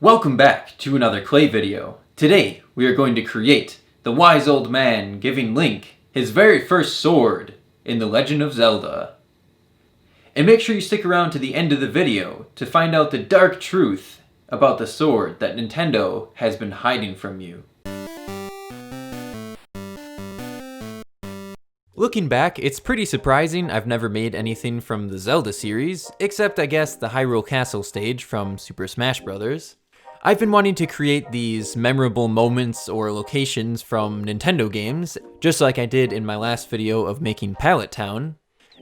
Welcome back to another clay video. Today we are going to create the wise old man giving Link his very first sword in The Legend of Zelda. And make sure you stick around to the end of the video to find out the dark truth about the sword that Nintendo has been hiding from you. Looking back, it's pretty surprising I've never made anything from the Zelda series, except I guess the Hyrule Castle stage from Super Smash Bros. I've been wanting to create these memorable moments or locations from Nintendo games, just like I did in my last video of making Pallet Town.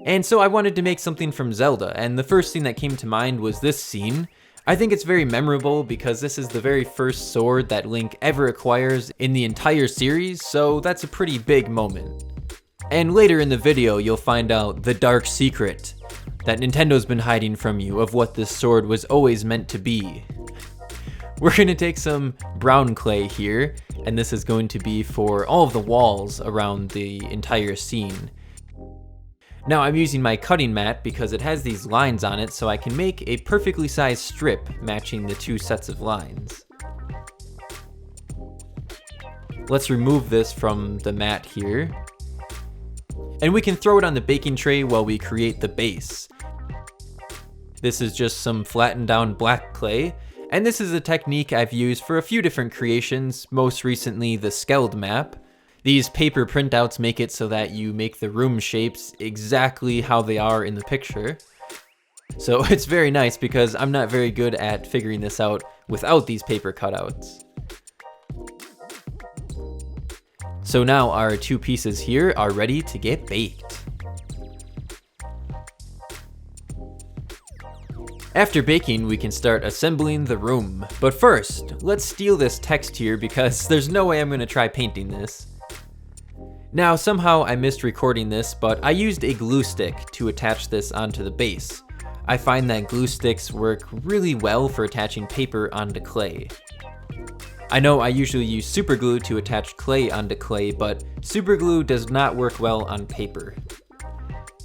And so I wanted to make something from Zelda, and the first thing that came to mind was this scene. I think it's very memorable because this is the very first sword that Link ever acquires in the entire series, so that's a pretty big moment. And later in the video, you'll find out the dark secret that Nintendo's been hiding from you of what this sword was always meant to be. We're gonna take some brown clay here, and this is going to be for all of the walls around the entire scene. Now I'm using my cutting mat because it has these lines on it, so I can make a perfectly sized strip matching the two sets of lines. Let's remove this from the mat here. And we can throw it on the baking tray while we create the base. This is just some flattened down black clay, and this is a technique I've used for a few different creations, most recently the Skeld map. These paper printouts make it so that you make the room shapes exactly how they are in the picture. So it's very nice because I'm not very good at figuring this out without these paper cutouts. So now our two pieces here are ready to get baked. After baking, we can start assembling the room. But first, let's steal this text here because there's no way I'm going to try painting this. Now, somehow I missed recording this, but I used a glue stick to attach this onto the base. I find that glue sticks work really well for attaching paper onto clay. I know I usually use super glue to attach clay onto clay, but super glue does not work well on paper.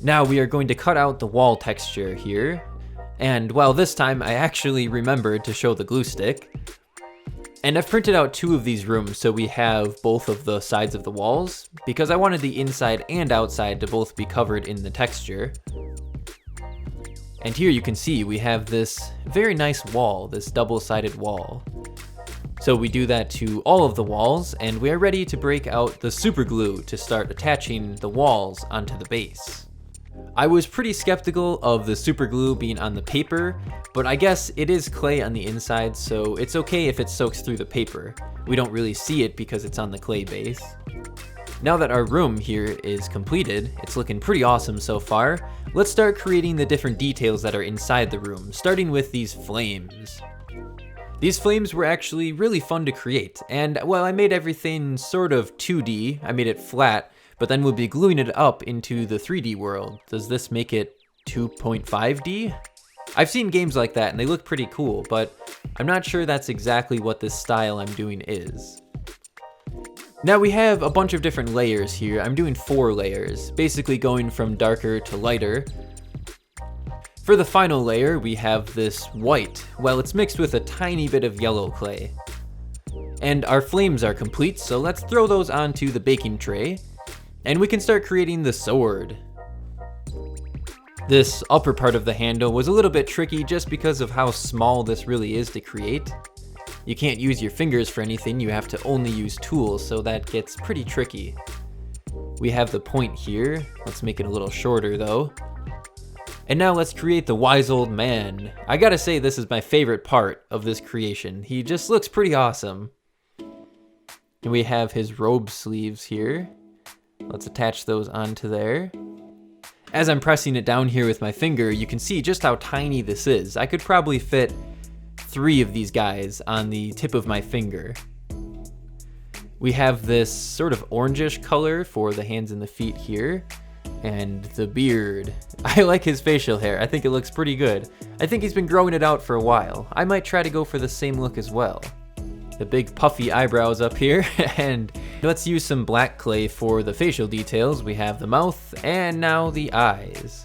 Now we are going to cut out the wall texture here. And well, this time I actually remembered to show the glue stick. And I've printed out two of these rooms so we have both of the sides of the walls, because I wanted the inside and outside to both be covered in the texture. And here you can see we have this very nice wall, this double-sided wall. So we do that to all of the walls, and we are ready to break out the super glue to start attaching the walls onto the base. I was pretty skeptical of the super glue being on the paper, but I guess it is clay on the inside, so it's okay if it soaks through the paper. We don't really see it because it's on the clay base. Now that our room here is completed, it's looking pretty awesome so far, let's start creating the different details that are inside the room, starting with these flames. These flames were actually really fun to create, and well, I made everything sort of 2D, I made it flat, but then we'll be gluing it up into the 3D world. Does this make it 2.5D? I've seen games like that and they look pretty cool, but I'm not sure that's exactly what this style I'm doing is. Now we have a bunch of different layers here. I'm doing 4 layers, basically going from darker to lighter. For the final layer, we have this white. Well, it's mixed with a tiny bit of yellow clay. And our flames are complete, so let's throw those onto the baking tray. And we can start creating the sword. This upper part of the handle was a little bit tricky just because of how small this really is to create. You can't use your fingers for anything, you have to only use tools, so that gets pretty tricky. We have the point here. Let's make it a little shorter though. And now let's create the wise old man. I gotta say, this is my favorite part of this creation. He just looks pretty awesome. And we have his robe sleeves here. Let's attach those onto there. As I'm pressing it down here with my finger, you can see just how tiny this is. I could probably fit 3 of these guys on the tip of my finger. We have this sort of orangish color for the hands and the feet here. And the beard. I like his facial hair. I think it looks pretty good. I think he's been growing it out for a while. I might try to go for the same look as well. The big puffy eyebrows up here, and let's use some black clay for the facial details. We have the mouth, and now the eyes.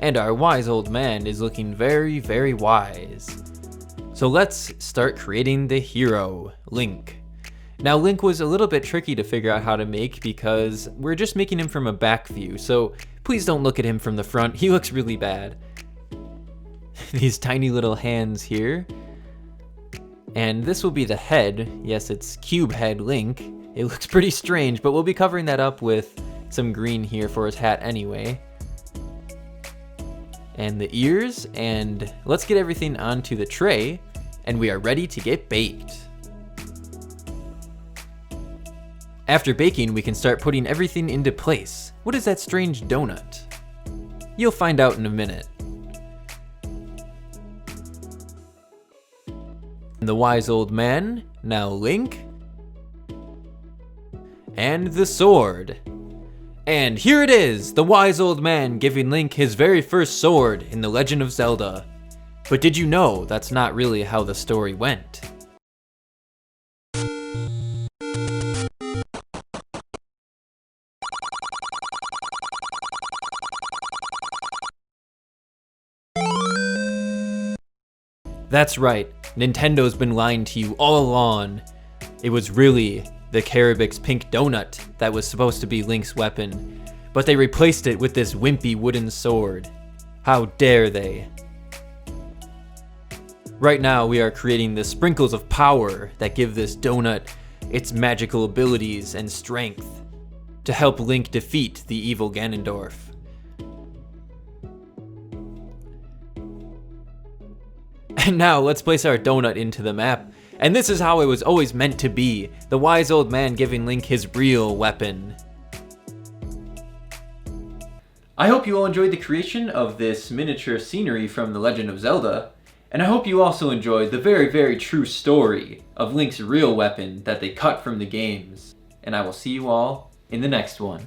And our wise old man is looking very, very wise. So let's start creating the hero, Link. Now Link was a little bit tricky to figure out how to make because we're just making him from a back view, so please don't look at him from the front, he looks really bad. These tiny little hands here. And this will be the head. Yes, it's cube head Link. It looks pretty strange, but we'll be covering that up with some green here for his hat anyway. And the ears, and let's get everything onto the tray, and we are ready to get baked. After baking, we can start putting everything into place. What is that strange donut? You'll find out in a minute. The wise old man, now Link. And the sword. And here it is, the wise old man giving Link his very first sword in The Legend of Zelda. But did you know that's not really how the story went? That's right, Nintendo's been lying to you all along. It was really the Caribix pink donut that was supposed to be Link's weapon, but they replaced it with this wimpy wooden sword. How dare they? Right now we are creating the sprinkles of power that give this donut its magical abilities and strength to help Link defeat the evil Ganondorf. And now let's place our donut into the map. And this is how it was always meant to be, the wise old man giving Link his real weapon. I hope you all enjoyed the creation of this miniature scenery from The Legend of Zelda, and I hope you also enjoyed the very, very true story of Link's real weapon that they cut from the games. And I will see you all in the next one.